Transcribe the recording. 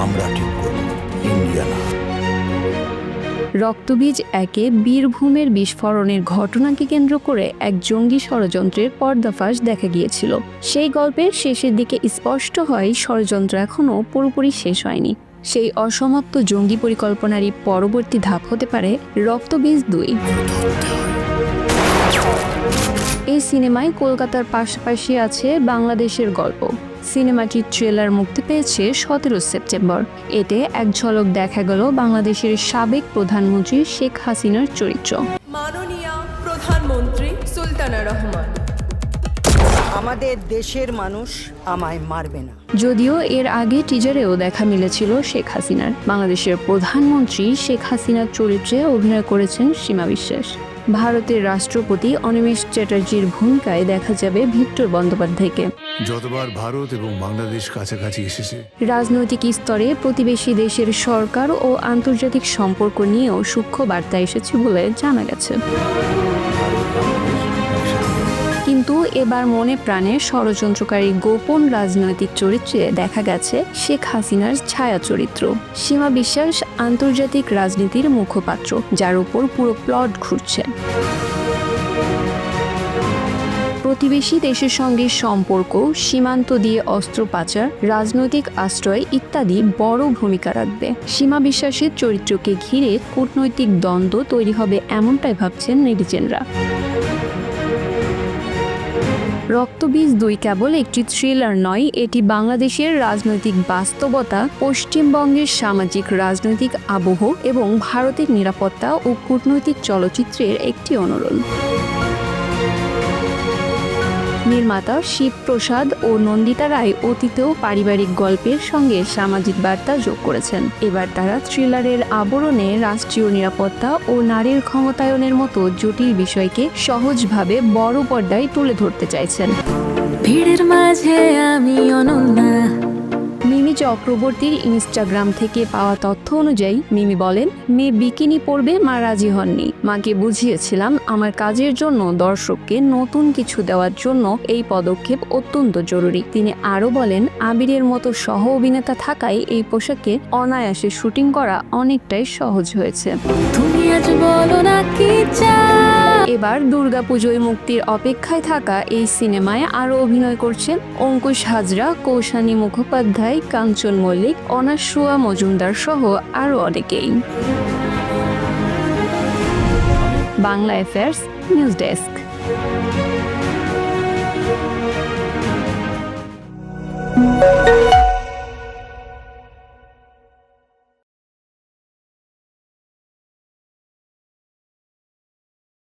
আমরা ঠিক করব, ইন্ডিয়া না। রক্তবীজ একে বীরভূমের বিস্ফোরণের ঘটনাকে কেন্দ্র করে এক জঙ্গি ষড়যন্ত্রের পর্দাফাশ দেখা গিয়েছিল। সেই গল্পের শেষের দিকে স্পষ্ট হয় ষড়যন্ত্র এখনও পুরোপুরি শেষ হয়নি। সেই অসমাপ্ত জঙ্গি পরিকল্পনারই পরবর্তী ধাপ হতে পারে রক্তবীজ 2। এই সিনেমায় কলকাতার পাশাপাশি আছে বাংলাদেশের গল্প। সিনেমাটির ট্রেলার মুক্তি পেয়েছে 17 সেপ্টেম্বর। এতে এক ঝলক দেখা গেল বাংলাদেশের সাবেক প্রধানমন্ত্রী শেখ হাসিনার চরিত্র। মাননীয় প্রধানমন্ত্রী সুলতানা রহমান, আমাদের দেশের মানুষ আমায় মারবে না। যদিও এর আগে টিজারেও দেখা মিলেছিল শেখ হাসিনার। বাংলাদেশের প্রধানমন্ত্রী শেখ হাসিনার চরিত্রে অভিনয় করেছেন সীমা বিশ্বাস। ভারতের রাষ্ট্রপতি অনিমেষ চ্যাটার্জির ভূমিকায় দেখা যাবে ভিক্টর বন্দ্যোপাধ্যায়কে। যতবার ভারত এবং বাংলাদেশ কাছাকাছি এসেছে, রাজনৈতিক স্তরে প্রতিবেশী দেশের সরকার ও আন্তর্জাতিক সম্পর্ক নিয়েও সূক্ষ্ম বার্তা এসেছে বলে জানা গেছে। কিন্তু এবার মনে প্রাণে ষড়যন্ত্রকারী গোপন রাজনৈতিক চরিত্রে দেখা গেছে শেখ হাসিনার ছায়া চরিত্র। সীমা বিশ্বাস আন্তর্জাতিক রাজনীতির মুখপাত্র, যার উপর পুরো প্লট ঘুরছে। প্রতিবেশী দেশের সঙ্গে সম্পর্ক, সীমান্ত দিয়ে অস্ত্র পাচার, রাজনৈতিক আশ্রয় ইত্যাদি বড় ভূমিকা রাখবে। সীমা বিশ্বাসের চরিত্রকে ঘিরে কূটনৈতিক দ্বন্দ্ব তৈরি হবে এমনটাই ভাবছেন নেটিজেনরা। রক্তবীজ 2 কেবল একটি থ্রিলার নয়, এটি বাংলাদেশের রাজনৈতিক বাস্তবতা, পশ্চিমবঙ্গের সামাজিক রাজনৈতিক আবহ এবং ভারতের নিরাপত্তা ও কূটনৈতিক চলচ্চিত্রের একটি অনুরণ। নির্মাতা শিবপ্রসাদ ও নন্দিতা রায় অতীতেও পারিবারিক গল্পের সঙ্গে সামাজিক বার্তা যোগ করেছেন। এবার তারা থ্রিলারের আবরণে রাষ্ট্রীয় নিরাপত্তা ও নারীর ক্ষমতায়নের মতো জটিল বিষয়কে সহজভাবে বড় পর্দায় তুলে ধরতে চাইছেন। ভিড়ের মাঝে আমি অনন্যা। মিমি চক্রবর্তীর ইনস্টাগ্রাম থেকে পাওয়া তথ্য অনুযায়ী মিমি বলেন, মেয়ে বিকিনি পরবে, মা রাজি হননি। মাকে বুঝিয়েছিলাম আমার কাজের জন্য দর্শককে নতুন কিছু দেওয়ার জন্য এই পদক্ষেপ অত্যন্ত জরুরি। তিনি আরও বলেন, আবিরের মতো সহ অভিনেতা থাকায় এই পোশাকে অনায়াসে শুটিং করা অনেকটাই সহজ হয়েছে। তুমি আজ বলো না কি চাও। এবার দুর্গাপুজোয় মুক্তির অপেক্ষায় থাকা এই সিনেমায় আরও অভিনয় করছেন অঙ্কুশ হাজরা, কৌশানী মুখোপাধ্যায়, কাঞ্চন মল্লিক, অনাসুয়া মজুমদার সহ আরও অনেকেই। Bangla affairs news desk.